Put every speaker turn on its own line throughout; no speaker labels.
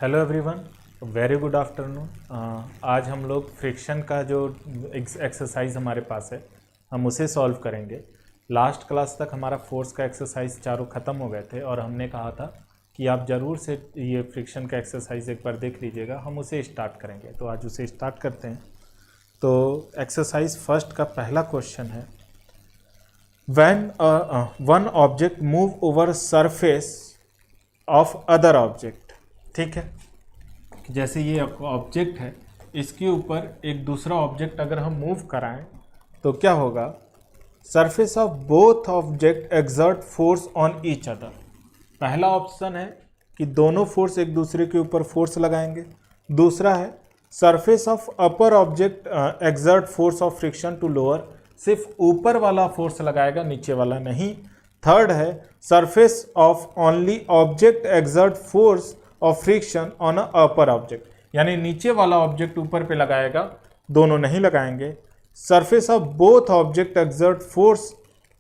Hello everyone, very good afternoon. आज हम लोग फ्रिक्शन का जो एक्सरसाइज हमारे पास है हम उसे सॉल्व करेंगे। लास्ट क्लास तक हमारा फोर्स का एक्सरसाइज चारों ख़त्म हो गए थे और हमने कहा था कि आप ज़रूर से ये फ्रिक्शन का एक्सरसाइज एक बार देख लीजिएगा। हम उसे स्टार्ट करेंगे, तो आज उसे स्टार्ट करते हैं। तो एक्सरसाइज फर्स्ट का पहला क्वेश्चन है, when one object move over surface of other object. ठीक है, जैसे ये ऑब्जेक्ट है, इसके ऊपर एक दूसरा ऑब्जेक्ट अगर हम मूव कराएं तो क्या होगा? Surface of both object exert force on each other. पहला ऑप्शन है कि दोनों फोर्स एक दूसरे के ऊपर फोर्स लगाएंगे। दूसरा है surface of upper object exert force of friction to lower, सिर्फ ऊपर वाला फोर्स लगाएगा, नीचे वाला नहीं। थर्ड है surface of only object exert force of friction on a upper object, यानी नीचे वाला ऑब्जेक्ट ऊपर पे लगाएगा, दोनों नहीं लगाएंगे। Surface of both object exert force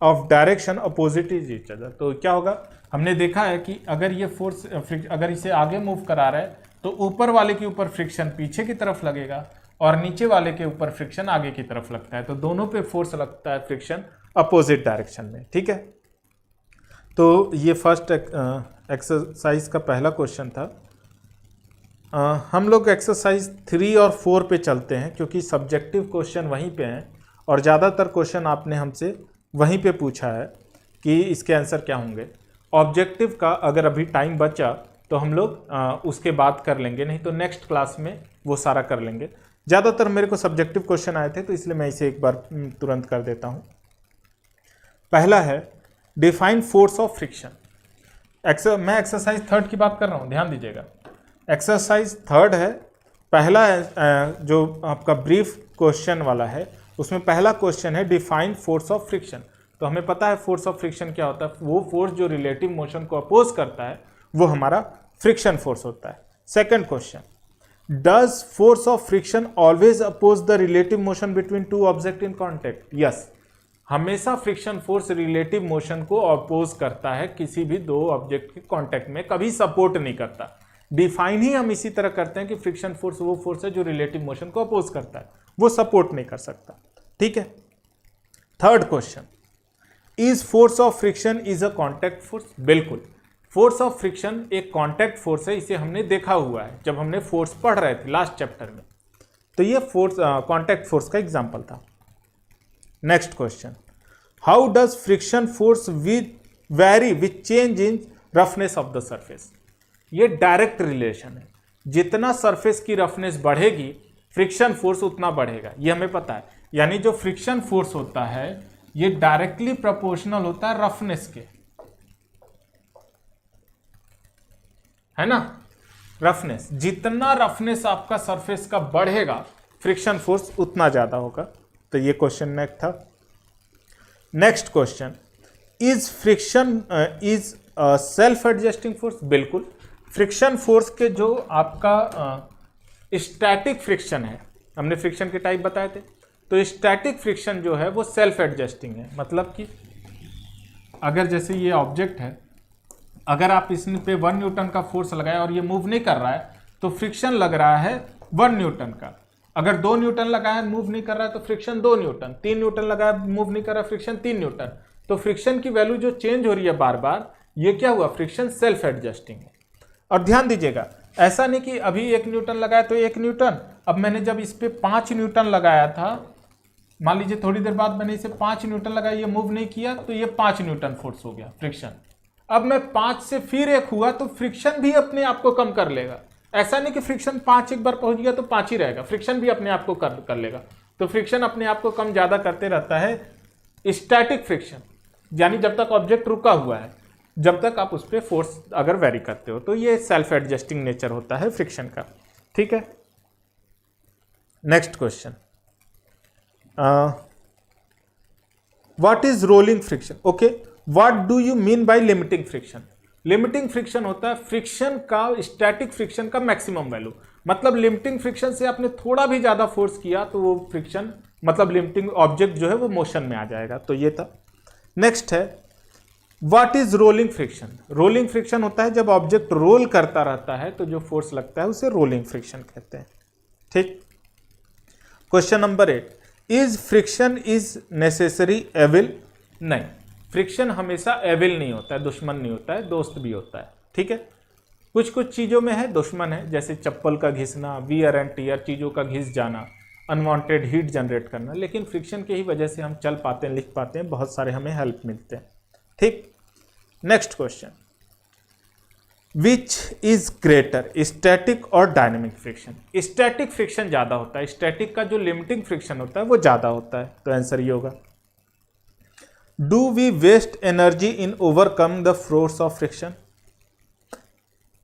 of direction opposite is each other. तो क्या होगा? हमने देखा है कि अगर ये फोर्स अगर इसे आगे मूव करा रहा है तो ऊपर वाले के ऊपर फ्रिक्शन पीछे की तरफ लगेगा और नीचे वाले के ऊपर फ्रिक्शन आगे की तरफ लगता है, तो दोनों पे फोर्स लगता है फ्रिक्शन अपोजिट डायरेक्शन में। ठीक है, तो ये फर्स्ट एक्सरसाइज का पहला क्वेश्चन था। हम लोग एक्सरसाइज 3 और 4 पे चलते हैं क्योंकि सब्जेक्टिव क्वेश्चन वहीं पे हैं और ज़्यादातर क्वेश्चन आपने हमसे वहीं पे पूछा है कि इसके आंसर क्या होंगे। ऑब्जेक्टिव का अगर अभी टाइम बचा तो हम लोग उसके बाद कर लेंगे, नहीं तो नेक्स्ट क्लास में वो सारा कर लेंगे। ज़्यादातर मेरे को सब्जेक्टिव क्वेश्चन आए थे तो इसलिए मैं इसे एक बार तुरंत कर देता हूँ। पहला है डिफाइन फोर्स ऑफ फ्रिक्शन। मैं एक्सरसाइज 3 की बात कर रहा हूँ, ध्यान दीजिएगा। एक्सरसाइज 3 है, पहला जो आपका ब्रीफ क्वेश्चन वाला है उसमें पहला क्वेश्चन है डिफाइन फोर्स ऑफ फ्रिक्शन। तो हमें पता है फोर्स ऑफ फ्रिक्शन क्या होता है। वो फोर्स जो रिलेटिव मोशन को अपोज करता है वो हमारा फ्रिक्शन फोर्स होता है। Second question, does force of friction always oppose the relative motion between two object in contact? Yes, हमेशा फ्रिक्शन फोर्स रिलेटिव मोशन को अपोज करता है, किसी भी दो ऑब्जेक्ट के कांटेक्ट में कभी सपोर्ट नहीं करता। डिफाइन ही हम इसी तरह करते हैं कि फ्रिक्शन फोर्स वो फोर्स है जो रिलेटिव मोशन को अपोज करता है, वो सपोर्ट नहीं कर सकता। ठीक है। Third question, is force of friction is a contact force? बिल्कुल, फोर्स ऑफ फ्रिक्शन एक कांटेक्ट फोर्स है, इसे हमने देखा हुआ है जब हमने फोर्स पढ़ रहे थे लास्ट चैप्टर में। तो ये फोर्स कांटेक्ट फोर्स का एग्जाम्पल था। Next question, how does friction force very with change in roughness of the surface? ये डायरेक्ट रिलेशन है, जितना सरफेस की रफनेस बढ़ेगी फ्रिक्शन फोर्स उतना बढ़ेगा, ये हमें पता है। यानी जो फ्रिक्शन फोर्स होता है ये डायरेक्टली प्रोपोर्शनल होता है रफनेस के, है ना। रफनेस, जितना रफनेस आपका सरफेस का बढ़ेगा फ्रिक्शन फोर्स उतना ज्यादा होगा। तो ये क्वेश्चन नेक्स्ट था। Next question, is friction is self adjusting force? बिल्कुल, फ्रिक्शन फोर्स के जो आपका स्टैटिक फ्रिक्शन है, हमने फ्रिक्शन के टाइप बताए थे, तो स्टैटिक फ्रिक्शन जो है वो सेल्फ एडजस्टिंग है। मतलब कि अगर जैसे ये ऑब्जेक्ट है, अगर आप इस पे 1 न्यूटन का फोर्स लगाए और ये मूव नहीं कर रहा है तो फ्रिक्शन लग रहा है 1 न्यूटन का। अगर 2 न्यूटन लगाया मूव नहीं कर रहा है तो फ्रिक्शन 2 न्यूटन, 3 न्यूटन लगाया मूव नहीं कर रहा है फ्रिक्शन 3 न्यूटन। तो फ्रिक्शन की वैल्यू जो चेंज हो रही है बार बार, ये क्या हुआ? फ्रिक्शन सेल्फ एडजस्टिंग है। और ध्यान दीजिएगा, ऐसा नहीं कि अभी 1 न्यूटन लगाया तो 1 न्यूटन, अब मैंने जब इस पे 5 न्यूटन लगाया था, मान लीजिए थोड़ी देर बाद मैंने इसे 5 न्यूटन लगाया, ये मूव नहीं किया तो ये 5 न्यूटन फोर्स हो गया फ्रिक्शन। अब मैं 5 से फिर 1 हुआ तो फ्रिक्शन भी अपने आप को कम कर लेगा। ऐसा नहीं कि फ्रिक्शन 5 एक बार पहुंच गया तो 5 ही रहेगा, फ्रिक्शन भी अपने आप को कर लेगा। तो फ्रिक्शन अपने आप को कम ज्यादा करते रहता है स्टैटिक फ्रिक्शन, यानी जब तक ऑब्जेक्ट रुका हुआ है, जब तक आप उस पर फोर्स अगर वेरी करते हो, तो ये सेल्फ एडजस्टिंग नेचर होता है फ्रिक्शन का। ठीक है। Next question, what is rolling friction? Okay, what do you mean by limiting friction? Limiting friction होता है फ्रिक्शन का, स्टैटिक फ्रिक्शन का मैक्सिमम वैल्यू। मतलब लिमिटिंग फ्रिक्शन से आपने थोड़ा भी ज्यादा फोर्स किया तो वो फ्रिक्शन, मतलब लिमिटिंग ऑब्जेक्ट जो है वो मोशन में आ जाएगा। तो ये था। नेक्स्ट है what is rolling friction? Rolling friction होता है जब ऑब्जेक्ट रोल करता रहता है तो जो फोर्स लगता है उसे रोलिंग फ्रिक्शन कहते हैं। ठीक। Question number 8, is friction is necessary evil? नहीं, फ्रिक्शन हमेशा एविल नहीं होता है, दुश्मन नहीं होता है, दोस्त भी होता है। ठीक है, कुछ कुछ चीज़ों में है दुश्मन है, जैसे चप्पल का घिसना, वियर एंड टीयर, चीज़ों का घिस जाना, अनवांटेड हीट जनरेट करना, लेकिन फ्रिक्शन की ही वजह से हम चल पाते हैं, लिख पाते हैं, बहुत सारे हमें हेल्प मिलते हैं। ठीक। Next question, which is greater, static और डायनेमिक फ्रिक्शन? स्टैटिक फ्रिक्शन ज़्यादा होता है, स्टैटिक का जो लिमिटिंग फ्रिक्शन होता है वो ज़्यादा होता है, तो आंसर ये होगा। Do we waste energy in overcome the force of friction?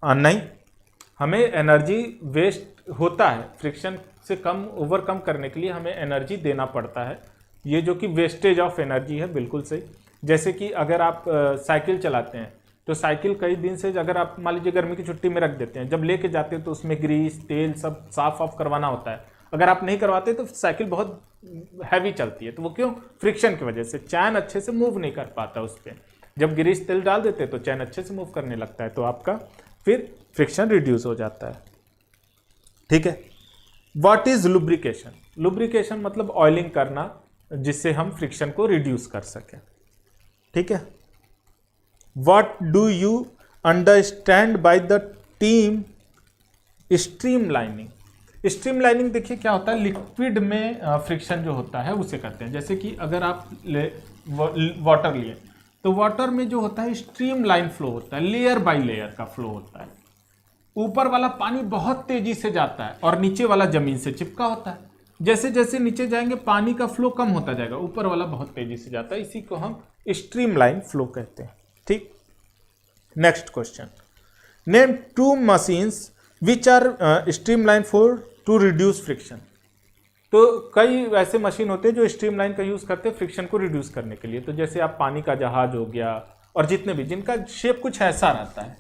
नहीं, हमें एनर्जी वेस्ट होता है, फ्रिक्शन से कम ओवरकम करने के लिए हमें एनर्जी देना पड़ता है। ये जो कि वेस्टेज ऑफ एनर्जी है, बिल्कुल सही। जैसे कि अगर आप साइकिल चलाते हैं तो साइकिल कई दिन से अगर आप मान लीजिए गर्मी की छुट्टी में रख देते हैं, जब लेके जाते हैं तो उसमें ग्रीस तेल सब साफ ऑफ करवाना होता है। अगर आप नहीं करवाते तो साइकिल बहुत हैवी चलती है, तो वो क्यों? फ्रिक्शन की वजह से चैन अच्छे से मूव नहीं कर पाता उस पर। जब ग्रीस तेल डाल देते हैं तो चैन अच्छे से मूव करने लगता है, तो आपका फिर फ्रिक्शन रिड्यूस हो जाता है। ठीक है। What is lubrication? लुब्रिकेशन मतलब ऑयलिंग करना, जिससे हम फ्रिक्शन को रिड्यूस कर सकें। ठीक है। What do you understand by the team streamlining? Streamlining देखिए क्या होता है, लिक्विड में फ्रिक्शन जो होता है उसे करते हैं। जैसे कि अगर आप वाटर लिए तो वाटर में जो होता है स्ट्रीमलाइन फ्लो होता है, लेयर बाय लेयर का फ्लो होता है। ऊपर वाला पानी बहुत तेजी से जाता है और नीचे वाला जमीन से चिपका होता है। जैसे जैसे नीचे जाएंगे पानी का फ्लो कम होता जाएगा, ऊपर वाला बहुत तेजी से जाता है, इसी को हम स्ट्रीमलाइन फ्लो कहते हैं। ठीक। Next question, name 2 machines which are streamline for to reduce friction. तो कई ऐसे मशीन होते हैं जो स्ट्रीमलाइन का यूज करते हैं फ्रिक्शन को रिड्यूस करने के लिए। तो जैसे आप पानी का जहाज हो गया, और जितने भी जिनका शेप कुछ ऐसा रहता है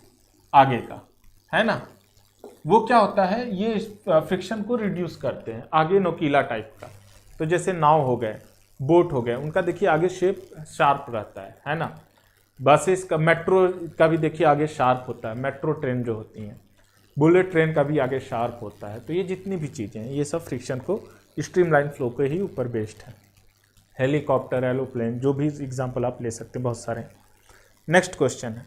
आगे का, है ना, वो क्या होता है, ये फ्रिक्शन को रिड्यूस करते हैं, आगे नोकीला टाइप का। तो जैसे नाव हो गए, बोट हो गए, उनका देखिए आगे शेप शार्प रहता है ना। बसेस का, मेट्रो का भी देखिए आगे शार्प होता है, मेट्रो ट्रेन जो होती हैं, बुलेट ट्रेन का भी आगे शार्प होता है। तो ये जितनी भी चीज़ें हैं ये सब फ्रिक्शन को स्ट्रीमलाइन फ्लो के ही ऊपर बेस्ड है। हेलीकॉप्टर, एरोप्लेन, जो भी एग्जांपल आप ले सकते हैं, बहुत सारे। नेक्स्ट क्वेश्चन है,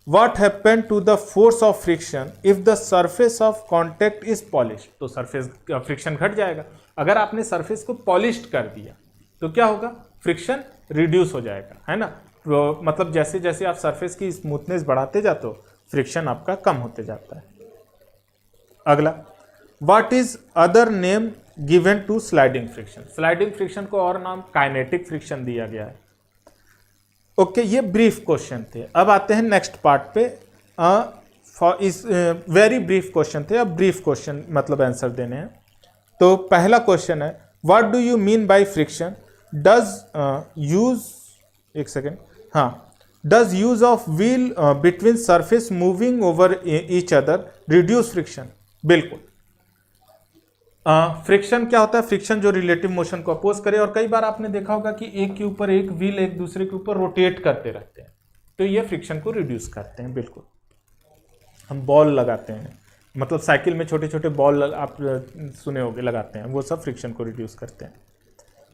what happen to the force of friction if the surface of contact is polish? तो सरफेस फ्रिक्शन घट जाएगा। अगर आपने सरफेस को पॉलिश्ड कर दिया तो क्या होगा, फ्रिक्शन रिड्यूस हो जाएगा, है ना। तो मतलब जैसे जैसे आप सरफेस की स्मूथनेस बढ़ाते जाते हो फ्रिक्शन आपका कम होते जाता है। अगला, what is other name given to sliding friction? Sliding friction को और नाम काइनेटिक फ्रिक्शन दिया गया है। ओके, ये ब्रीफ क्वेश्चन थे। अब आते हैं नेक्स्ट पार्ट पे। इस वेरी ब्रीफ क्वेश्चन थे, अब ब्रीफ क्वेश्चन मतलब आंसर देने हैं। तो पहला क्वेश्चन है, what do you mean by friction? Does use, एक सेकेंड, हाँ, does use of wheel between surface moving over each other reduce friction? बिल्कुल। फ्रिक्शन क्या होता है, फ्रिक्शन जो रिलेटिव मोशन को अपोज करे। और कई बार आपने देखा होगा कि एक के ऊपर एक व्हील एक दूसरे के ऊपर रोटेट करते रहते हैं, तो ये फ्रिक्शन को रिड्यूस करते हैं। बिल्कुल। हम बॉल लगाते हैं, मतलब साइकिल में छोटे छोटे बॉल आप सुने होंगे लगाते हैं, वो सब फ्रिक्शन को रिड्यूस करते हैं।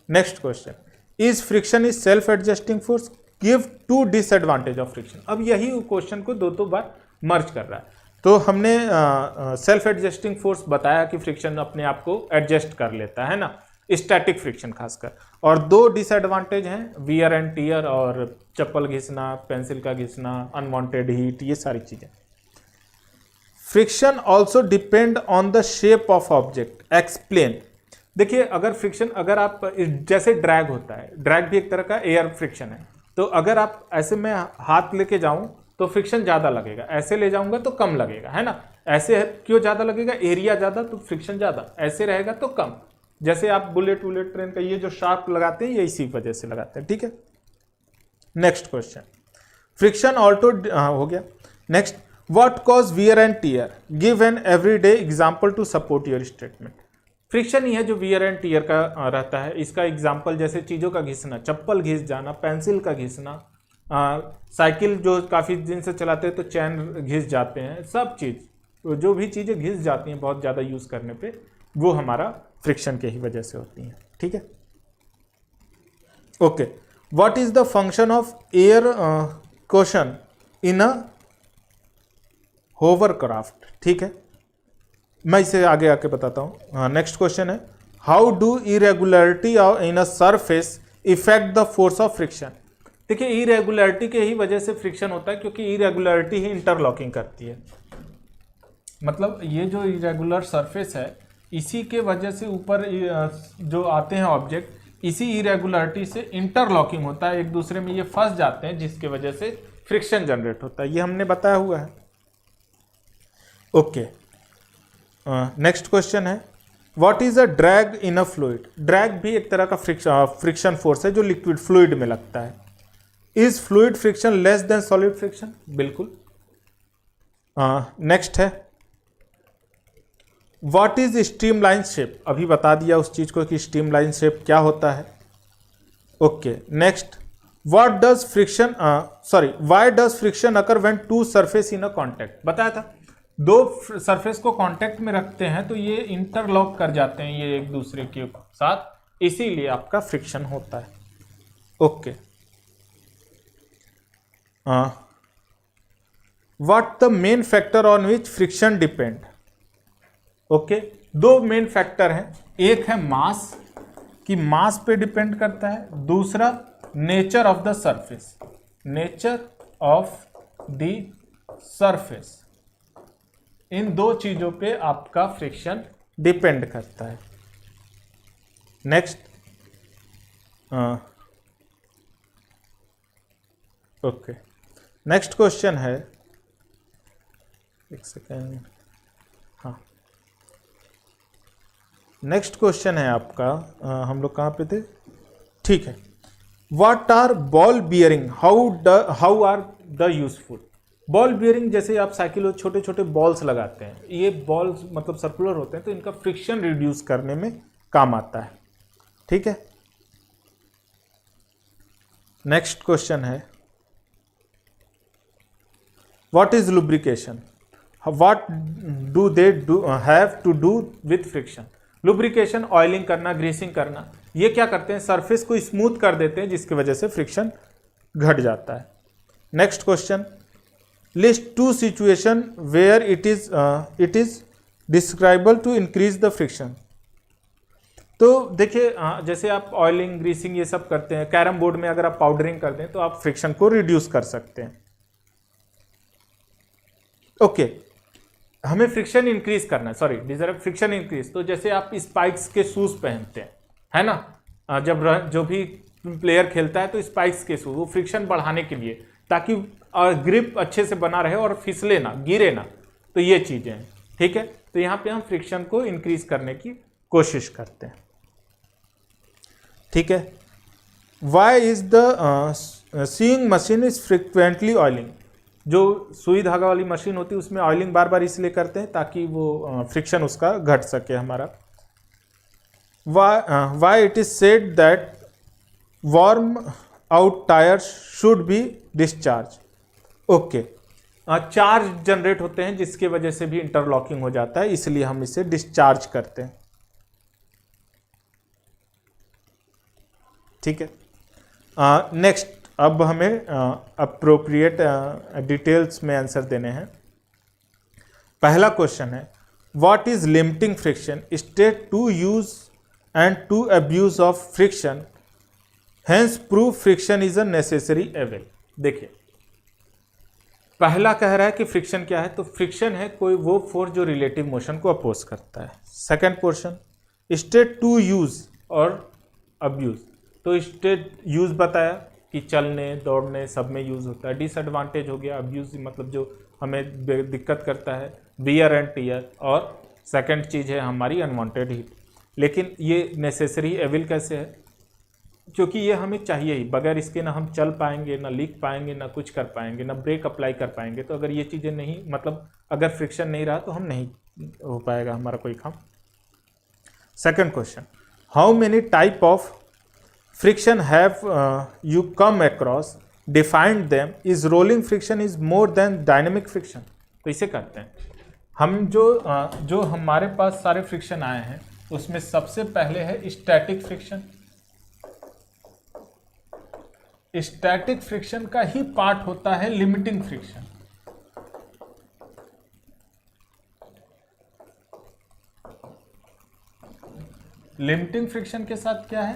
Next question, is friction is self adjusting force? Give 2 disadvantage of friction. अब यही क्वेश्चन को दो बार मर्ज कर रहा है। तो हमने सेल्फ एडजस्टिंग फोर्स बताया कि फ्रिक्शन अपने आप को एडजस्ट कर लेता है ना, स्टैटिक फ्रिक्शन खासकर। और 2 डिसएडवांटेज हैं, वियर एंड टीयर और चप्पल घिसना, पेंसिल का घिसना, अनवांटेड हीट, ये सारी चीज़ें। Friction also depend on the shape of object, explain. देखिए, अगर फ्रिक्शन, अगर आप जैसे ड्रैग होता है, ड्रैग भी एक तरह का एयर फ्रिक्शन है। तो अगर आप ऐसे में हाथ लेके जाऊं तो फ्रिक्शन ज़्यादा लगेगा, ऐसे ले जाऊंगा तो कम लगेगा, है ना। ऐसे क्यों ज़्यादा लगेगा, एरिया ज़्यादा तो फ्रिक्शन ज़्यादा, ऐसे रहेगा तो कम। जैसे आप बुलेट ट्रेन का ये जो शार्प लगाते हैं ये इसी वजह से लगाते हैं। ठीक है। नेक्स्ट क्वेश्चन, फ्रिक्शन ऑल्टो हो गया। Next, what cause wear and tear? Give an everyday example to support your statement. Friction ही है जो वियर एंड टीयर का रहता है। इसका एग्जाम्पल जैसे चीज़ों का घिसना, चप्पल घिस जाना, पेंसिल का घिसना, साइकिल जो काफ़ी दिन से चलाते हैं तो चैन घिस जाते हैं, सब चीज़ जो भी चीज़ें घिस जाती हैं बहुत ज़्यादा यूज़ करने पे, वो हमारा फ्रिक्शन के ही वजह से होती हैं। ठीक है, okay. What is the function of air question in a hovercraft? ठीक है, मैं इसे आगे आके बताता हूँ। नेक्स्ट क्वेश्चन है, how do irregularity in a surface effect the force of friction? देखिए, इरेगुलरिटी के ही वजह से फ्रिक्शन होता है, क्योंकि इरेगुलरिटी ही इंटरलॉकिंग करती है। मतलब ये जो इरेगुलर सरफेस है, इसी के वजह से ऊपर जो आते हैं ऑब्जेक्ट, इसी इरेगुलरिटी से इंटरलॉकिंग होता है, एक दूसरे में ये फंस जाते हैं, जिसके वजह से फ्रिक्शन जनरेट होता है। ये हमने बताया हुआ है। ओके, नेक्स्ट क्वेश्चन है, what is a drag in a fluid? Drag भी एक तरह का फ्रिक्शन फोर्स है जो लिक्विड फ्लूइड में लगता है। Is fluid friction less then solid friction? बिल्कुल। नेक्स्ट है, व्हाट इज स्ट्रीमलाइन शेप? अभी बता दिया उस चीज को कि स्ट्रीमलाइन शेप क्या होता है। Okay, next, what does friction why does friction occur when two surface in a contact? बताया था, दो सरफेस को कांटेक्ट में रखते हैं तो ये इंटरलॉक कर जाते हैं ये एक दूसरे के साथ, इसीलिए आपका फ्रिक्शन होता है। Okay, what the main factor on which friction depend? Okay, दो मेन फैक्टर हैं, एक है मास, कि मास पे डिपेंड करता है, दूसरा nature of the surface, nature of the surface. इन दो चीजों पे आपका फ्रिक्शन डिपेंड करता है। नेक्स्ट, ओके, नेक्स्ट क्वेश्चन है, एक सेकेंड, हाँ, नेक्स्ट क्वेश्चन है आपका, हम लोग कहाँ पे थे? ठीक है, what are ball bearing, how are the useful? Ball bearing, जैसे आप साइकिल में छोटे छोटे बॉल्स लगाते हैं, ये बॉल्स मतलब सर्कुलर होते हैं, तो इनका फ्रिक्शन रिड्यूस करने में काम आता है। ठीक है, नेक्स्ट क्वेश्चन है, what is lubrication? What do they have to do with friction? Lubrication, oiling करना, ग्रीसिंग करना, ये क्या करते हैं? सरफेस को स्मूथ कर देते हैं, जिसकी वजह से फ्रिक्शन घट जाता है। Next question, list two situation where it is desirable to increase the friction. तो देखिए, जैसे आप ऑयलिंग, ग्रीसिंग ये सब करते हैं, कैरम बोर्ड में अगर आप पाउडरिंग करते हैं तो आप फ्रिक्शन को रिड्यूस कर सकते हैं। ओके, हमें फ्रिक्शन इंक्रीज करना है, सॉरी डिजर्व फ्रिक्शन इंक्रीज। तो जैसे आप स्पाइक्स के शूज पहनते हैं, है ना, जब जो भी प्लेयर खेलता है तो स्पाइक्स के शूज, वो फ्रिक्शन बढ़ाने के लिए, ताकि ग्रिप अच्छे से बना रहे और फिसले ना, गिरे ना, तो ये चीजें हैं। ठीक है, तो यहाँ पे हम फ्रिक्शन को इंक्रीज करने की कोशिश करते हैं। ठीक है, why is the sewing machine is frequently oiling? जो सुई धागा वाली मशीन होती है उसमें ऑयलिंग बार बार इसलिए करते हैं ताकि वो फ्रिक्शन उसका घट सके हमारा। Why it is said that warm out tyres should be discharge? Okay, charge generate होते हैं जिसकी वजह से भी इंटरलॉकिंग हो जाता है, इसलिए हम इसे डिस्चार्ज करते हैं। ठीक है, नेक्स्ट, अब हमें अप्रोप्रिएट डिटेल्स में आंसर देने हैं। पहला क्वेश्चन है, what is limiting friction? State two use and two abuse of friction, hence prove friction is a necessary evil. देखिए, पहला कह रहा है कि फ्रिक्शन क्या है, तो फ्रिक्शन है कोई वो फोर्स जो रिलेटिव मोशन को अपोज करता है। Second question, state two use और अब्यूज, तो स्टेट यूज बताया कि चलने, दौड़ने सब में यूज होता है। डिसएडवांटेज हो गया अब्यूज, मतलब जो हमें दिक्कत करता है, वियर एंड टियर, और सेकंड चीज़ है हमारी अनवांटेड हीट। लेकिन ये नेसेसरी एविल कैसे है? क्योंकि ये हमें चाहिए ही, बगैर इसके ना हम चल पाएंगे, ना लिख पाएंगे, ना कुछ कर पाएंगे, ना ब्रेक अप्लाई कर पाएंगे। तो अगर ये चीज़ें नहीं, मतलब अगर फ्रिक्शन नहीं रहा तो हम नहीं हो पाएगा हमारा कोई काम। Second question, how many type of friction have you come across defined them is rolling friction is more than dynamic friction. तो इसे करते हैं हम, जो हमारे पास सारे फ्रिक्शन आए हैं उसमें सबसे पहले है स्टैटिक फ्रिक्शन। स्टैटिक फ्रिक्शन का ही पार्ट होता है लिमिटिंग फ्रिक्शन। लिमिटिंग फ्रिक्शन के साथ क्या है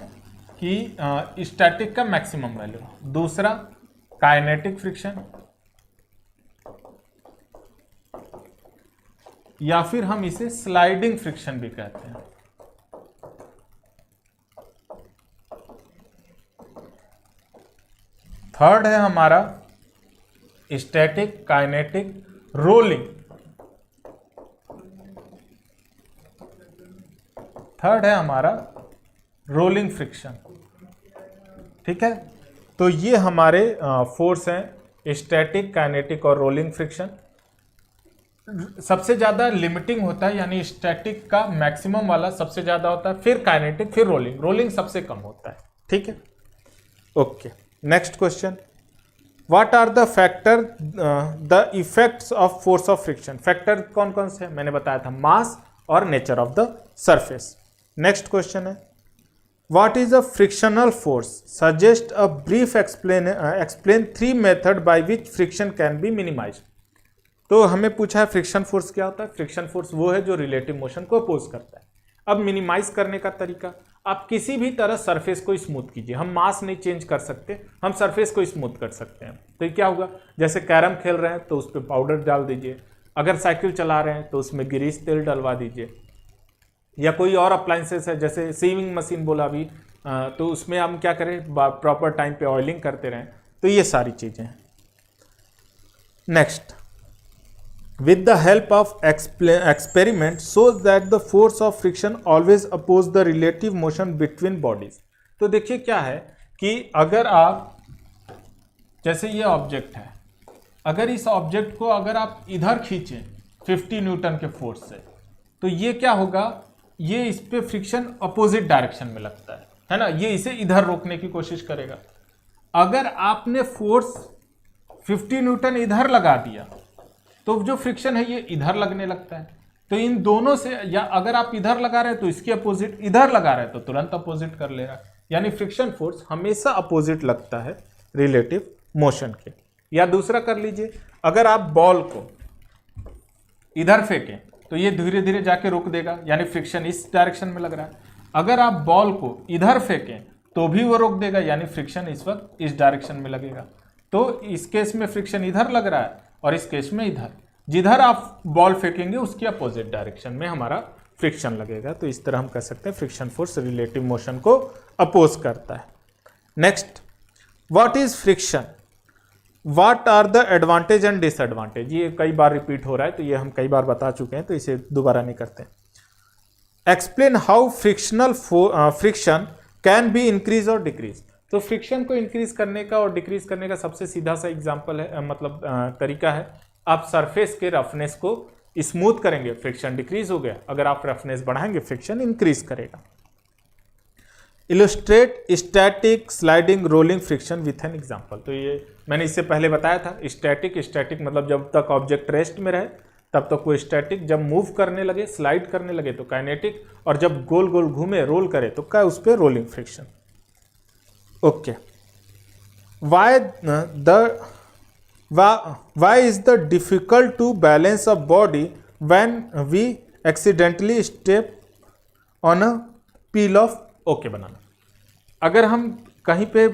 कि स्टैटिक का मैक्सिमम वैल्यू। दूसरा काइनेटिक फ्रिक्शन, या फिर हम इसे स्लाइडिंग फ्रिक्शन भी कहते हैं। थर्ड है हमारा स्टैटिक, काइनेटिक, रोलिंग। थर्ड है हमारा रोलिंग फ्रिक्शन। ठीक है, तो ये हमारे फोर्स हैं स्टैटिक, काइनेटिक और रोलिंग फ्रिक्शन। सबसे ज़्यादा लिमिटिंग होता है, यानी स्टैटिक का मैक्सिमम वाला सबसे ज़्यादा होता है, फिर काइनेटिक, फिर रोलिंग। रोलिंग सबसे कम होता है। ठीक है, okay. Next question, what are the factor the effects of force of friction. Factor कौन कौन से हैं मैंने बताया था, मास और nature of the surface. Next question है, what is a frictional force, suggest a brief explain 3 method by which friction can be minimized. तो हमें पूछा है फ्रिक्शन फोर्स क्या होता है। फ्रिक्शन फोर्स वो है जो रिलेटिव मोशन को अपोज करता है। अब मिनिमाइज करने का तरीका, आप किसी भी तरह सरफेस को स्मूथ कीजिए। हम मास नहीं चेंज कर सकते, हम सरफेस को स्मूथ कर सकते हैं। तो ये क्या होगा, जैसे कैरम खेल रहे हैं तो उस पर पाउडर डाल दीजिए, अगर साइकिल चला रहे हैं तो उसमें ग्रीस तेल डलवा दीजिए, या कोई और अप्लाइंसेस है जैसे सीविंग मशीन बोला अभी, तो उसमें हम क्या करें, प्रॉपर टाइम पे ऑयलिंग करते रहें। तो ये सारी चीज़ें हैं। Next, with the help of experiment shows that the force of friction always oppose the relative motion between bodies। तो देखिए क्या है कि अगर आप, जैसे ये ऑब्जेक्ट है, अगर इस ऑब्जेक्ट को अगर आप इधर खींचें 50 न्यूटन के फोर्स से, तो ये क्या होगा, ये इस पे फ्रिक्शन अपोजिट डायरेक्शन में लगता है ना, ये इसे इधर रोकने की कोशिश करेगा। अगर आपने फोर्स 50 न्यूटन इधर लगा दिया तो जो फ्रिक्शन है ये इधर लगने लगता है। तो इन दोनों से, या अगर आप इधर लगा रहे हैं तो इसके अपोजिट, इधर लगा रहे हैं तो तुरंत अपोजिट कर ले रहा है। यानी फ्रिक्शन फोर्स हमेशा अपोजिट लगता है रिलेटिव मोशन के। या दूसरा कर लीजिए, अगर आप बॉल को इधर फेंकें तो ये धीरे धीरे जाके रुक देगा, यानी फ्रिक्शन इस डायरेक्शन में लग रहा है। अगर आप बॉल को इधर फेंकें तो भी वो रोक देगा, यानी फ्रिक्शन इस वक्त इस डायरेक्शन में लगेगा। तो इस केस में फ्रिक्शन इधर लग रहा है और इस केस में इधर। जिधर आप बॉल फेंकेंगे उसके अपोजिट डायरेक्शन में हमारा फ्रिक्शन लगेगा। तो इस तरह हम कह सकते हैं फ्रिक्शन फोर्स रिलेटिव मोशन को अपोज करता है। Next, what is friction, what are the advantage and disadvantage. ये कई बार रिपीट हो रहा है, तो ये हम कई बार बता चुके हैं, तो इसे दोबारा नहीं करते। Explain how frictional friction can be increase और डिक्रीज। तो फ्रिक्शन को इंक्रीज करने का और डिक्रीज करने का सबसे सीधा सा एग्जांपल है, मतलब तरीका है, आप सरफेस के रफनेस को स्मूथ करेंगे, फ्रिक्शन डिक्रीज हो गया। अगर आप रफनेस बढ़ाएंगे, फ्रिक्शन इंक्रीज करेगा। Illustrate static, sliding, rolling friction with an example. तो ये मैंने इससे पहले बताया था। स्टैटिक मतलब जब तक ऑब्जेक्ट रेस्ट में रहे तब तक वो स्टैटिक, जब मूव करने लगे, स्लाइड करने लगे तो काइनेटिक, और जब गोल गोल घूमे, रोल करे तो क्या, उस पर rolling friction. Okay, why is the difficult to balance a body when we accidentally step on a peel of okay banana. अगर हम कहीं पे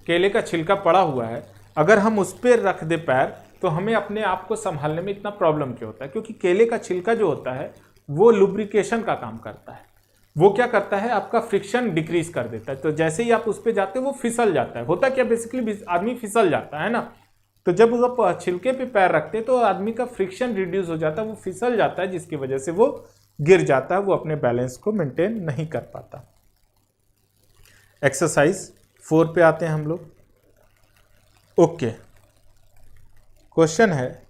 केले का छिलका पड़ा हुआ है, अगर हम उस पर रख दे पैर, तो हमें अपने आप को संभालने में इतना प्रॉब्लम क्यों होता है, क्योंकि केले का छिलका जो होता है वो लुब्रिकेशन का काम करता है। वो क्या करता है, आपका फ्रिक्शन डिक्रीज कर देता है। तो जैसे ही आप उस पर जाते हैं वो फिसल जाता है। होता क्या, बेसिकली आदमी फिसल जाता है ना। तो जब आप छिलके पे पैर रखते हैं तो आदमी का फ्रिक्शन रिड्यूस हो जाता है, वो फिसल जाता है, जिसकी वजह से वो गिर जाता है, वो अपने बैलेंस को मेंटेन नहीं कर पाता। एक्सरसाइज 4 पे आते हैं हम लोग। ओके, क्वेश्चन है,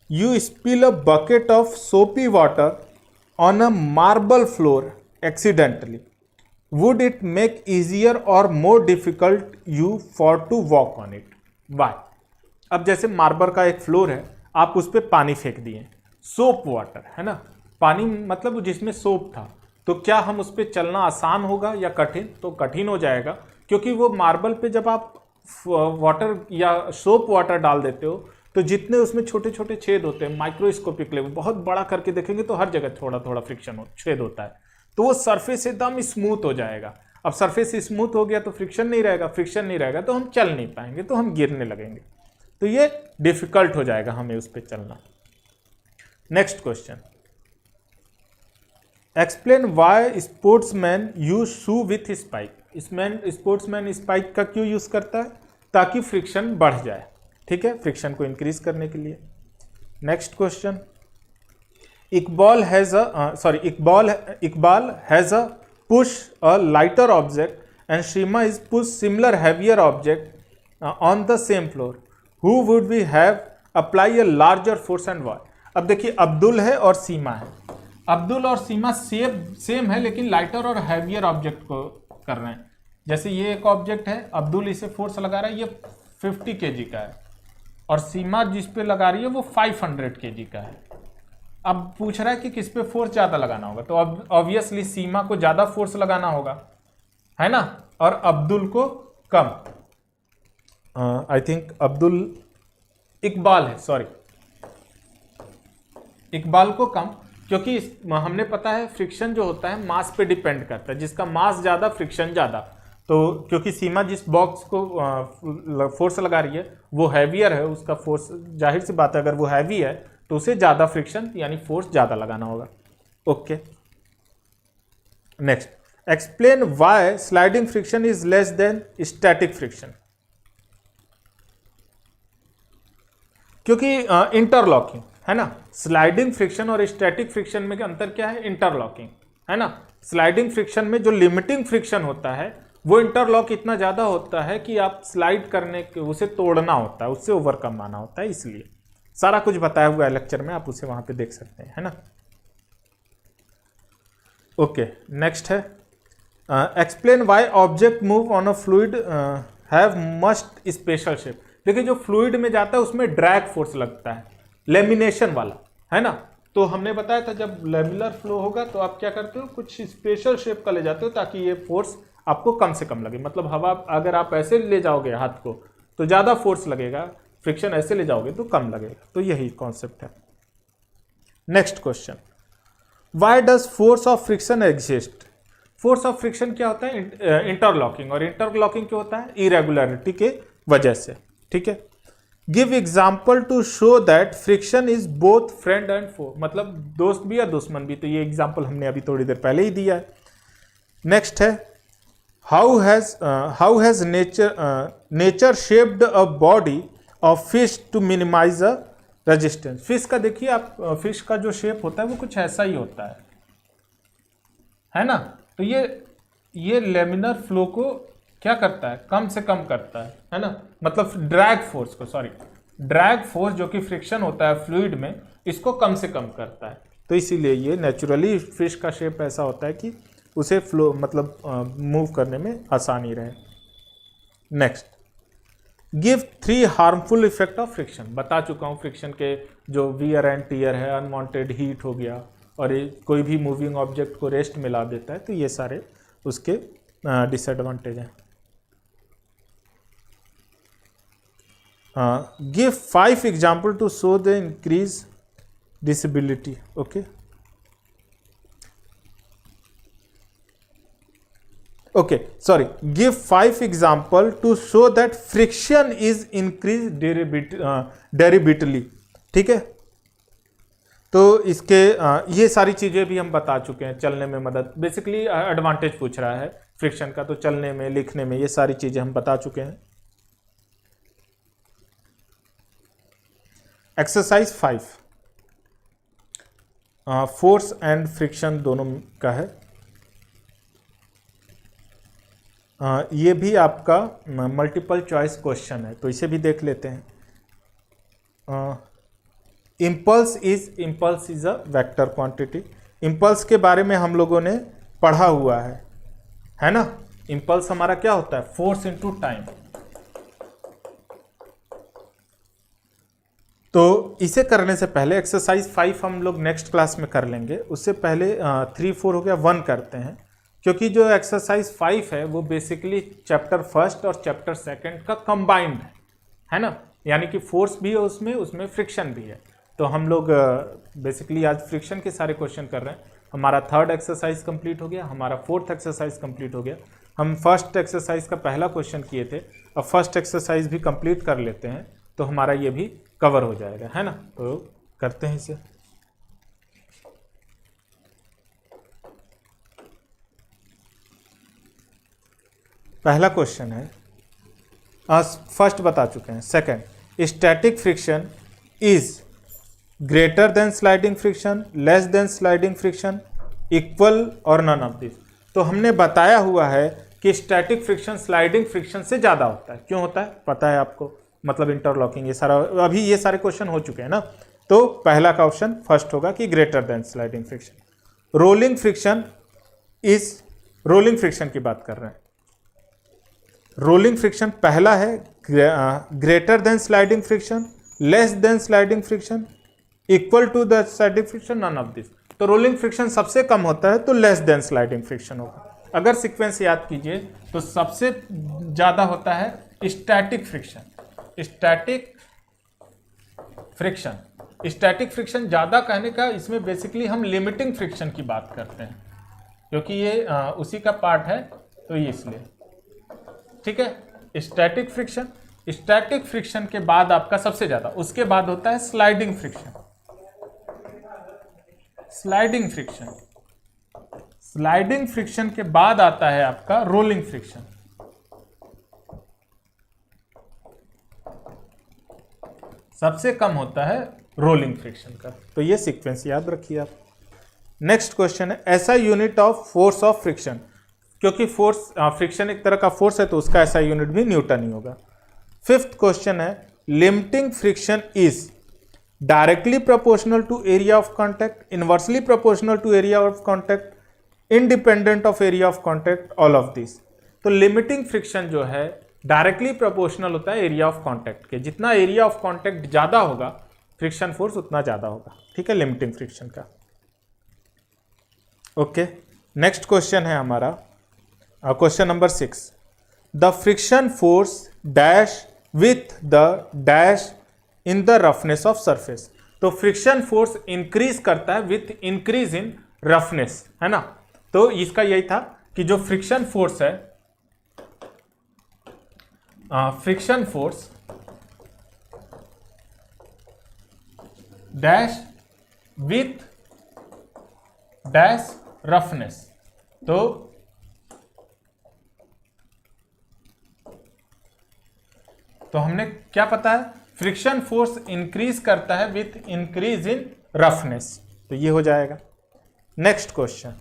you spill a bucket of soapy water on a marble floor accidentally, would it make easier और more difficult you for to walk on it? Why? अब जैसे मार्बल का एक फ्लोर है, आप उस पर पानी फेंक दिए, सोप वाटर है ना, पानी मतलब जिसमें सोप था, तो क्या हम उस पर चलना आसान होगा या कठिन? तो कठिन हो जाएगा, क्योंकि वो मार्बल पे जब आप वाटर या सोप वाटर डाल देते हो तो जितने उसमें छोटे छोटे छेद होते हैं, माइक्रोस्कोपिक लेवल, बहुत बड़ा करके देखेंगे तो हर जगह थोड़ा थोड़ा फ्रिक्शन छेद होता है, तो वो सरफेस एकदम स्मूथ हो जाएगा। अब सरफेस स्मूथ हो गया तो फ्रिक्शन नहीं रहेगा, फ्रिक्शन नहीं रहेगा तो हम चल नहीं पाएंगे, तो हम गिरने लगेंगे, तो ये डिफिकल्ट हो जाएगा हमें उस पर चलना। Next question, explain why sportsman use shoe with spike. Sportsman spike का क्यों यूज करता है? ताकि फ्रिक्शन बढ़ जाए, ठीक है, फ्रिक्शन को इंक्रीज करने के लिए। Next question, Iqbal has a push a lighter object and Seema is push similar heavier object on the same floor, who would we have apply a larger force and why? अब देखिए, अब्दुल है और सीमा है, अब्दुल और सीमा सेम है, लेकिन लाइटर और हैवियर ऑब्जेक्ट को कर रहे हैं। जैसे ये एक ऑब्जेक्ट है, अब्दुल इसे फोर्स लगा रहा है, ये 50 kg का है, और सीमा जिस पे लगा रही है वो 500 kg का है। अब पूछ रहा है कि किस पे फोर्स ज़्यादा लगाना होगा, तो अब ऑब्वियसली सीमा को ज़्यादा फोर्स लगाना होगा, है ना, और अब्दुल को कम। आई थिंक इकबाल है, सॉरी, इकबाल को कम, क्योंकि हमने पता है फ्रिक्शन जो होता है मास पे डिपेंड करता है, जिसका मास ज़्यादा फ्रिक्शन ज़्यादा। तो क्योंकि सीमा जिस बॉक्स को फोर्स लगा रही है वो हैवियर है, उसका फोर्स, जाहिर सी बात है अगर वो हैवी है तो उसे ज़्यादा फ्रिक्शन यानी फोर्स ज़्यादा लगाना होगा। Okay, next, explain why sliding friction is less than static friction. क्योंकि इंटरलॉकिंग है ना, स्लाइडिंग फ्रिक्शन और स्टैटिक फ्रिक्शन में अंतर क्या है? इंटरलॉकिंग है ना। स्लाइडिंग फ्रिक्शन में जो लिमिटिंग फ्रिक्शन होता है वो इंटरलॉक इतना ज़्यादा होता है कि आप स्लाइड करने के उसे तोड़ना होता है, उससे ओवरकम आना होता है, इसलिए सारा कुछ बताया हुआ है लेक्चर में, आप उसे वहाँ पे देख सकते हैं, है ना। ओके, नेक्स्ट है explain why object move on a fluid have must special shape. देखिए, जो फ्लूइड में जाता है उसमें ड्रैग फोर्स लगता है, लेमिनेशन वाला, है ना। तो हमने बताया था जब लेमिनर फ्लो होगा तो आप क्या करते हो, कुछ स्पेशल शेप का ले जाते हो ताकि ये फोर्स आपको कम से कम लगे। मतलब हवा अगर आप ऐसे ले जाओगे हाथ को तो ज़्यादा फोर्स लगेगा, फ्रिक्शन ऐसे ले जाओगे तो कम लगेगा, तो यही कॉन्सेप्ट है। Next question, why does force of friction exist. Force of friction क्या होता है? इंटरलॉकिंग, और इंटरलॉकिंग क्यों होता है? इरेगुलरिटी के वजह से, ठीक है। Give example to show that friction is both friend and foe, मतलब दोस्त भी या दुश्मन भी, तो ये एग्जाम्पल हमने अभी थोड़ी देर पहले ही दिया है। नेक्स्ट है how has nature shaped a body of fish to minimize a resistance. Fish का देखिए आप, फिश का जो शेप होता है वो कुछ ऐसा ही होता है ना। तो ये लेमिनर फ्लो को क्या करता है? कम से कम करता है ना, मतलब ड्रैग फोर्स को, सॉरी, ड्रैग फोर्स जो कि फ्रिक्शन होता है फ्लूइड में, इसको कम से कम करता है। तो इसीलिए ये नेचुरली फिश का शेप ऐसा होता है कि उसे फ्लो मतलब मूव करने में आसानी रहे। Next, give 3 harmful effect of friction. बता चुका हूँ फ्रिक्शन के जो वियर एंड टीयर है, अनवांटेड हीट हो गया, और कोई भी मूविंग ऑब्जेक्ट को रेस्ट में ला देता है, तो ये सारे उसके डिसएडवांटेज हैं। Give 5 example to show the increase disability. Okay, okay, sorry, give 5 example to show that friction is increased derivatively, ठीक है। तो इसके ये सारी चीजें भी हम बता चुके हैं, चलने में मदद, बेसिकली एडवांटेज पूछ रहा है फ्रिक्शन का, तो चलने में, लिखने में, ये सारी चीजें हम बता चुके हैं। एक्सरसाइज 5 फोर्स एंड फ्रिक्शन दोनों का है। ये भी आपका मल्टीपल चॉइस क्वेश्चन है, तो इसे भी देख लेते हैं। Impulse is a vector quantity. Impulse के बारे में हम लोगों ने पढ़ा हुआ है, है ना। इम्पल्स हमारा क्या होता है, फोर्स इनटू टाइम। तो इसे करने से पहले एक्सरसाइज 5 हम लोग नेक्स्ट क्लास में कर लेंगे, उससे पहले 3 4 हो गया 1 करते हैं, क्योंकि जो एक्सरसाइज 5 है वो बेसिकली चैप्टर फर्स्ट और चैप्टर सेकंड का कंबाइंड है ना, यानी कि फोर्स भी है उसमें फ्रिक्शन भी है। तो हम लोग बेसिकली आज फ्रिक्शन के सारे क्वेश्चन कर रहे हैं। हमारा 3rd एक्सरसाइज कंप्लीट हो गया, हमारा 4th एक्सरसाइज कंप्लीट हो गया। हम फर्स्ट एक्सरसाइज का पहला क्वेश्चन किए थे, अब फर्स्ट एक्सरसाइज भी कंप्लीट कर लेते हैं तो हमारा ये भी कवर हो जाएगा, है ना। तो करते हैं इसे। पहला क्वेश्चन है, फर्स्ट बता चुके हैं। Second, static friction is greater than sliding friction, less than sliding friction, equal और नन ऑफ दिस। तो हमने बताया हुआ है कि स्टैटिक फ्रिक्शन स्लाइडिंग फ्रिक्शन से ज़्यादा होता है। क्यों होता है पता है आपको, मतलब इंटरलॉकिंग, ये सारा अभी ये सारे क्वेश्चन हो चुके हैं ना। तो पहला का ऑप्शन फर्स्ट होगा कि greater than sliding friction. Rolling friction is, rolling friction की बात कर रहे हैं। रोलिंग फ्रिक्शन पहला है greater than sliding friction, less than sliding friction, equal to the sliding friction, none of this. तो रोलिंग फ्रिक्शन सबसे कम होता है तो लेस देन स्लाइडिंग फ्रिक्शन होगा। अगर सीक्वेंस याद कीजिए तो सबसे ज़्यादा होता है static friction. Static friction, static friction ज़्यादा कहने का, इसमें बेसिकली हम लिमिटिंग फ्रिक्शन की बात करते हैं, क्योंकि ये उसी का पार्ट है, तो ये इसलिए ठीक है। स्टैटिक फ्रिक्शन, स्टैटिक फ्रिक्शन के बाद आपका सबसे ज़्यादा, उसके बाद होता है sliding friction. Sliding friction, sliding friction के बाद आता है आपका रोलिंग फ्रिक्शन। सबसे कम होता है रोलिंग फ्रिक्शन का। तो ये सीक्वेंस याद रखिए आप। नेक्स्ट क्वेश्चन है, ऐसा unit of force of friction, क्योंकि फोर्स फ्रिक्शन एक तरह का फोर्स है तो उसका ऐसा यूनिट भी न्यूटन ही होगा। 5th क्वेश्चन है, limiting friction is directly proportional to area of contact, inversely proportional to area of contact, independent of area of contact, all of this. तो लिमिटिंग फ्रिक्शन जो है डायरेक्टली प्रोपोर्शनल होता है area of contact के। जितना area of contact ज़्यादा होगा friction force उतना ज़्यादा होगा, ठीक है, लिमिटिंग फ्रिक्शन का। ओके, नेक्स्ट क्वेश्चन है हमारा question number 6, the friction force dash with the dash in the roughness of surface. तो फ्रिक्शन फोर्स इंक्रीज करता है विथ इंक्रीज इन रफनेस, है ना। तो इसका यही था कि जो फ्रिक्शन फोर्स है, friction force dash with dash roughness. तो हमने क्या पता है, फ्रिक्शन फोर्स इंक्रीज करता है विथ इंक्रीज इन रफनेस, तो ये हो जाएगा। Next question,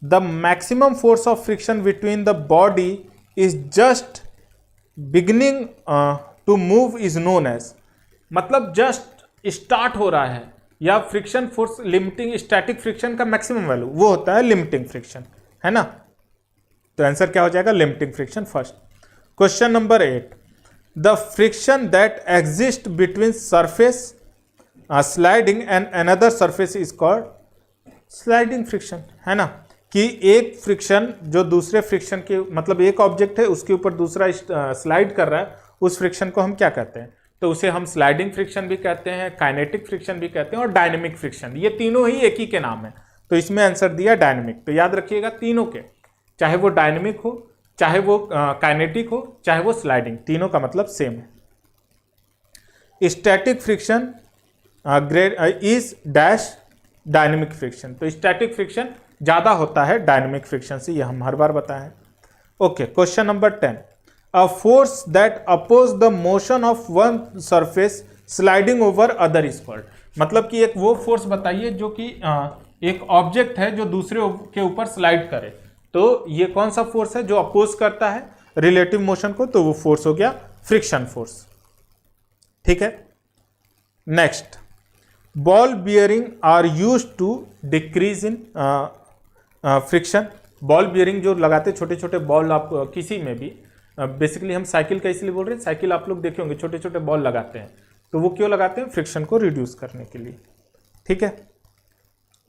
the maximum force of friction between the body is just beginning to move is known as, मतलब जस्ट स्टार्ट हो रहा है, या friction force limiting, static friction का मैक्सिमम वैल्यू वो होता है लिमिटिंग फ्रिक्शन, है ना। तो आंसर क्या हो जाएगा, limiting friction first. Question number 8, the friction that exist between surface sliding and another surface is called sliding friction, है ना। कि एक फ्रिक्शन जो दूसरे फ्रिक्शन के, मतलब एक ऑब्जेक्ट है उसके ऊपर दूसरा स्लाइड कर रहा है, उस फ्रिक्शन को हम क्या कहते हैं, तो उसे हम स्लाइडिंग फ्रिक्शन भी कहते हैं, काइनेटिक फ्रिक्शन भी कहते हैं और डायनेमिक फ्रिक्शन। ये तीनों ही एक ही के नाम है, तो इसमें आंसर दिया डायनेमिक। तो याद रखिएगा तीनों के, चाहे वो डायनेमिक हो, चाहे वो काइनेटिक हो, चाहे वो स्लाइडिंग, तीनों का मतलब सेम है। Static friction is dash dynamic friction, तो स्टैटिक फ्रिक्शन ज़्यादा होता है डायनेमिक फ्रिक्शन से, ये हम हर बार बताए हैं। Okay, question number 10, a force that oppose the motion of one surface sliding over other is called, मतलब कि एक वो फोर्स बताइए जो कि एक ऑब्जेक्ट है जो दूसरे के ऊपर स्लाइड करे, तो ये कौन सा फोर्स है जो अपोज करता है रिलेटिव मोशन को, तो वो फोर्स हो गया फ्रिक्शन फोर्स, ठीक है। Next, ball bearing are used to decrease in friction, ball bearing जो लगाते छोटे छोटे बॉल, आप किसी में भी, बेसिकली हम साइकिल का इसलिए बोल रहे हैं, साइकिल आप लोग देखे होंगे छोटे छोटे बॉल लगाते हैं, तो वो क्यों लगाते हैं? फ्रिक्शन को रिड्यूस करने के लिए। ठीक है,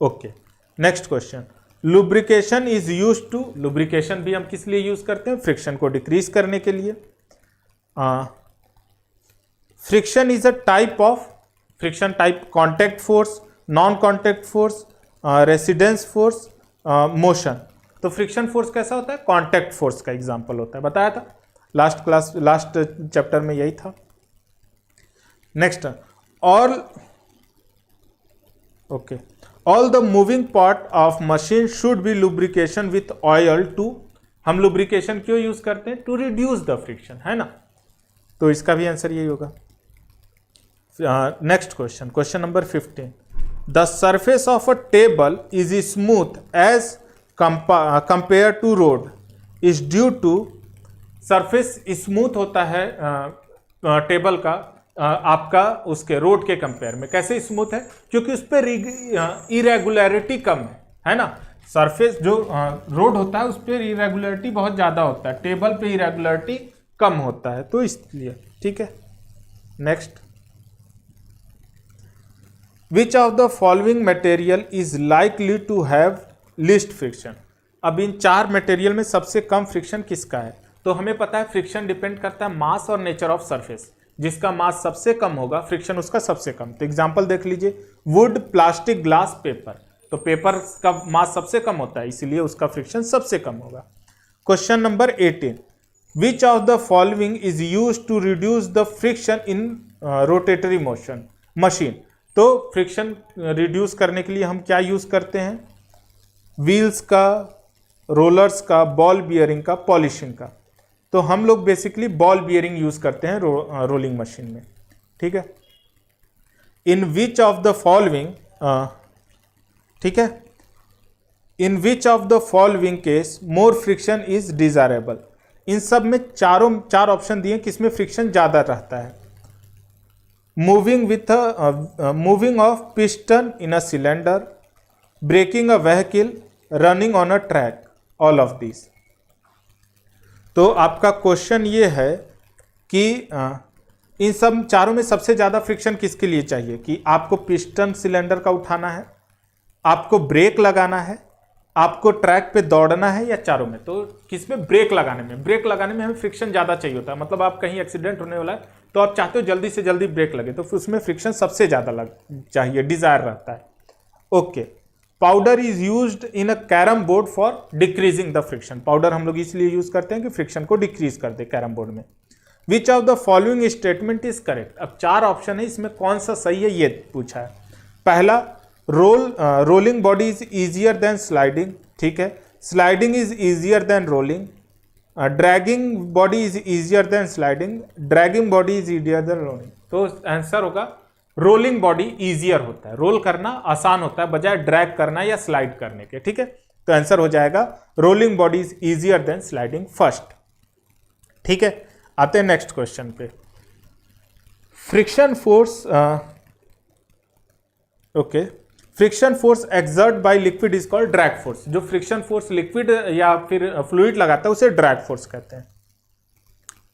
okay. Next question, lubrication is use to, lubrication भी हम किस लिए यूज करते हैं? फ्रिक्शन को डिक्रीज करने के लिए। Friction is a type of, friction type contact force, non contact force, residence force, motion. तो फ्रिक्शन फोर्स कैसा होता है? कॉन्टैक्ट फोर्स का एग्जांपल होता है, बताया था लास्ट चैप्टर में यही था। Next, all the moving part of machine should be lubrication with oil to, हम लुब्रिकेशन क्यों यूज करते हैं? टू रिड्यूस द फ्रिक्शन, है ना। तो इसका भी आंसर यही होगा। Next question, question number 15, the surface of a table is smooth as compare to road is due to, surface smooth होता है टेबल का आपका उसके रोड के कंपेयर में। कैसे स्मूथ है? क्योंकि उस पर इरेगुलरिटी कम है ना। सरफेस जो रोड होता है उस पर इरेगुलरिटी बहुत ज़्यादा होता है, टेबल पे इरेगुलरिटी कम होता है, तो इसलिए। ठीक है, next, which of the following material is likely to have least friction. अब इन 4 मटेरियल में सबसे कम फ्रिक्शन किसका है? तो हमें पता है फ्रिक्शन डिपेंड करता है मास और नेचर ऑफ सरफेस। जिसका मास सबसे कम होगा फ्रिक्शन उसका सबसे कम। तो एग्जांपल देख लीजिए, वुड, प्लास्टिक, ग्लास, पेपर। तो पेपर का मास सबसे कम होता है, इसीलिए उसका फ्रिक्शन सबसे कम होगा। Question number 18, which of the following is use to reduce the friction in rotatory motion machine. तो फ्रिक्शन रिड्यूस करने के लिए हम क्या यूज करते हैं? व्हील्स का, रोलर्स का, बॉल बियरिंग का, पॉलिशिंग का। तो हम लोग बेसिकली बॉल बियरिंग यूज करते हैं रोलिंग मशीन में। ठीक है, in which of the following, ठीक है, in which of the following case more friction is desirable. इन सब में चार ऑप्शन दिए किसमें फ्रिक्शन ज्यादा रहता है। Moving of piston in a cylinder, braking a vehicle, running on a track, all of this. तो आपका क्वेश्चन ये है कि इन सब चारों में सबसे ज़्यादा फ्रिक्शन किसके लिए चाहिए? कि आपको पिस्टन सिलेंडर का उठाना है, आपको ब्रेक लगाना है, आपको ट्रैक पे दौड़ना है, या चारों में? तो किसमें? ब्रेक लगाने में। ब्रेक लगाने में हमें फ्रिक्शन ज़्यादा चाहिए होता है। मतलब आप कहीं एक्सीडेंट होने वाला है तो आप चाहते हो जल्दी से जल्दी ब्रेक लगे, तो उसमें फ्रिक्शन सबसे ज़्यादा चाहिए, डिज़ायर रहता है। Okay, powder is used in a carrom board for decreasing the friction. Powder हम लोग इसलिए यूज करते हैं कि फ्रिक्शन को डिक्रीज कर दे कैरम बोर्ड में। विच of the following statement is correct. अब 4 ऑप्शन है, इसमें कौन सा सही है ये पूछा है। पहला, rolling body is easier than sliding. ठीक है, sliding is easier than rolling, dragging body is easier than sliding, dragging body is easier than rolling. तो आंसर होगा रोलिंग बॉडी इजियर होता है, रोल करना आसान होता है बजाय ड्रैग करना या स्लाइड करने के। ठीक है, तो आंसर हो जाएगा rolling body is easier than sliding first. ठीक है, आते हैं नेक्स्ट क्वेश्चन पे। Friction force, okay, friction force exert by liquid is called drag force. जो फ्रिक्शन फोर्स लिक्विड या फिर फ्लूइड लगाता है उसे ड्रैग फोर्स कहते हैं।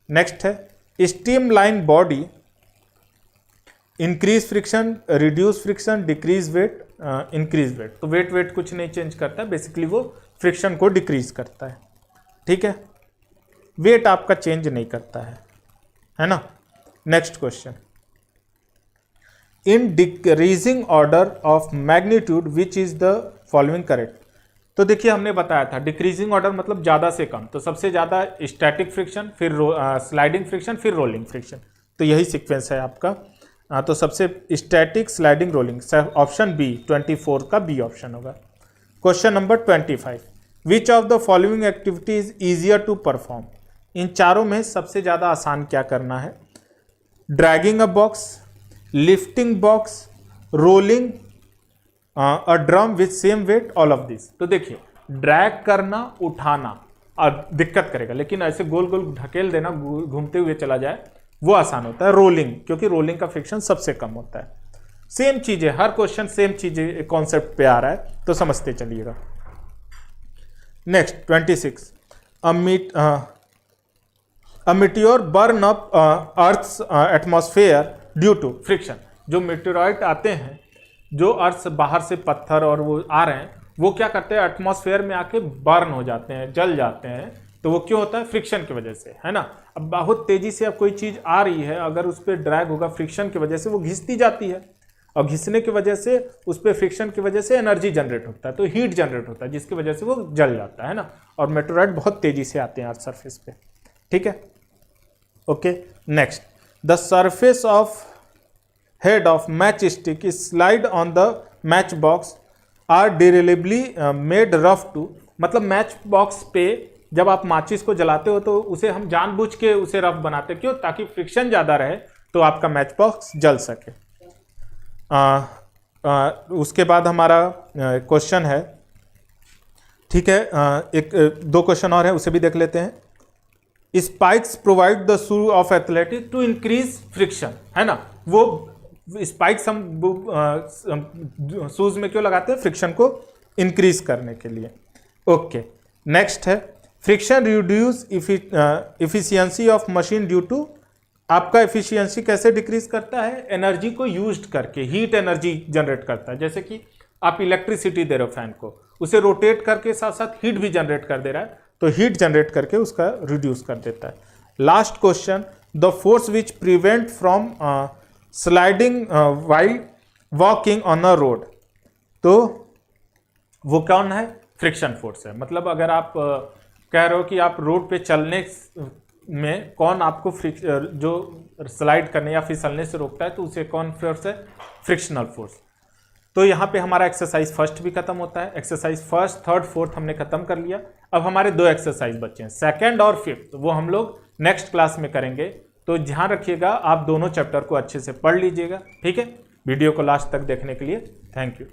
नेक्स्ट है, streamline body increase friction, reduce friction, decrease weight, increase weight. तो वेट कुछ नहीं चेंज करता है, बेसिकली वो फ्रिक्शन को डिक्रीज करता है। ठीक है, वेट आपका चेंज नहीं करता है ना। Next question, in decreasing order of magnitude which is the following correct. तो देखिए हमने बताया था डिक्रीजिंग ऑर्डर मतलब ज़्यादा से कम। तो सबसे ज़्यादा स्टैटिक फ्रिक्शन, फिर स्लाइडिंग फ्रिक्शन, फिर रोलिंग फ्रिक्शन। तो यही सीक्वेंस है आपका। तो सबसे static, sliding, rolling, option B 24 का बी ऑप्शन होगा। Question number 25, which of the following activity is easier to perform. इन चारों में सबसे ज़्यादा आसान क्या करना है? Dragging a box, lifting box, rolling a drum with same weight, all of this. तो देखिए ड्रैग करना, उठाना दिक्कत करेगा, लेकिन ऐसे गोल गोल ढकेल देना, घूमते हुए चला जाए, वो आसान होता है। रोलिंग, क्योंकि रोलिंग का फ्रिक्शन सबसे कम होता है। सेम चीज है, हर क्वेश्चन सेम चीज कॉन्सेप्ट पे आ रहा है, तो समझते चलिएगा। Next 26 a meteor burn up earth's atmosphere due to friction. जो मीटियोराइट आते हैं, जो अर्थ बाहर से पत्थर और वो आ रहे हैं, वो क्या करते हैं, एटमॉस्फेयर में आके बर्न हो जाते हैं, जल जाते हैं। तो वो क्यों होता है, फ्रिक्शन की वजह से, है ना। अब बहुत तेजी से अब कोई चीज़ आ रही है, अगर उस पर ड्रैग होगा फ्रिक्शन की वजह से, वो घिसती जाती है, और घिसने की वजह से उस पर फ्रिक्शन की वजह से एनर्जी जनरेट होता है, तो हीट जनरेट होता है, जिसकी वजह से वो जल जाता है ना। और मेटेओराइट बहुत तेजी से आते हैं अर्थ सरफेस पे, ठीक है। Okay, next, the surface of head of match stick is slide on the match box are deliberately made rough to. मतलब मैच बॉक्स पे जब आप माचिस को जलाते हो तो उसे हम जानबूझ के उसे रफ बनाते, क्यों, ताकि फ्रिक्शन ज़्यादा रहे तो आपका मैच बॉक्स जल सके। उसके बाद हमारा क्वेश्चन है, ठीक है, दो क्वेश्चन और है, उसे भी देख लेते हैं। Spikes provide the shoe of athletic to increase friction, है ना। वो स्पाइक्स हम शूज में क्यों लगाते हैं, फ्रिक्शन को इंक्रीज करने के लिए। ओके, नेक्स्ट है, friction reduce efficiency of machine due to. आपका एफिशिएंसी कैसे डिक्रीज करता है, एनर्जी को यूज्ड करके, हीट एनर्जी जनरेट करता है। जैसे कि आप इलेक्ट्रिसिटी दे रहे हो फैन को, उसे रोटेट करके साथ साथ हीट भी जनरेट कर दे रहा है, तो हीट जनरेट करके उसका रिड्यूस कर देता है। Last question, the force which prevent from sliding while walking on a road. तो वो कौन है, फ्रिक्शन फोर्स है। मतलब अगर आप कह रहे हो कि आप रोड पे चलने में कौन आपको जो स्लाइड करने या फिसलने से रोकता है, तो उसे कौन फोर्स है, फ्रिक्शनल फोर्स। तो यहाँ पे हमारा एक्सरसाइज फर्स्ट भी खत्म होता है। एक्सरसाइज फर्स्ट, थर्ड, फोर्थ हमने खत्म कर लिया। अब हमारे दो एक्सरसाइज बचे हैं, सेकंड और फिफ्थ, वो हम लोग नेक्स्ट क्लास में करेंगे। तो ध्यान रखिएगा, आप दोनों चैप्टर को अच्छे से पढ़ लीजिएगा, ठीक है। वीडियो को लास्ट तक देखने के लिए थैंक यू।